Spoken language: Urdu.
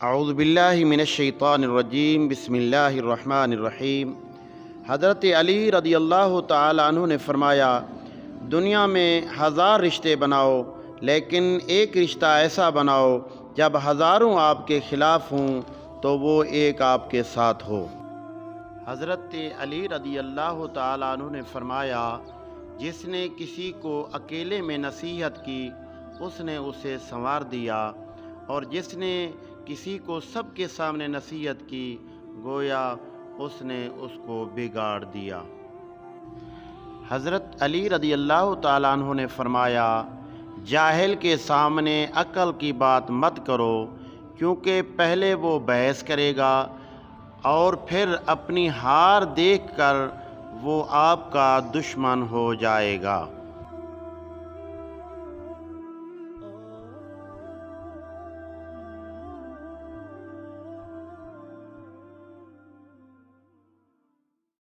اعوذ باللہ من الشیطان الرجیم، بسم اللہ الرحمن الرحیم۔ حضرت علی رضی اللہ تعالیٰ عنہ نے فرمایا، دنیا میں 1000 رشتے بناؤ، لیکن ایک رشتہ ایسا بناؤ جب ہزاروں آپ کے خلاف ہوں تو وہ ایک آپ کے ساتھ ہو۔ حضرت علی رضی اللہ تعالیٰ عنہ نے فرمایا، جس نے کسی کو اکیلے میں نصیحت کی اس نے اسے سنوار دیا، اور جس نے کسی کو سب کے سامنے نصیحت کی گویا اس نے اس کو بگاڑ دیا۔ حضرت علی رضی اللہ تعالیٰ عنہ نے فرمایا، جاہل کے سامنے عقل کی بات مت کرو، کیونکہ پہلے وہ بحث کرے گا اور پھر اپنی ہار دیکھ کر وہ آپ کا دشمن ہو جائے گا۔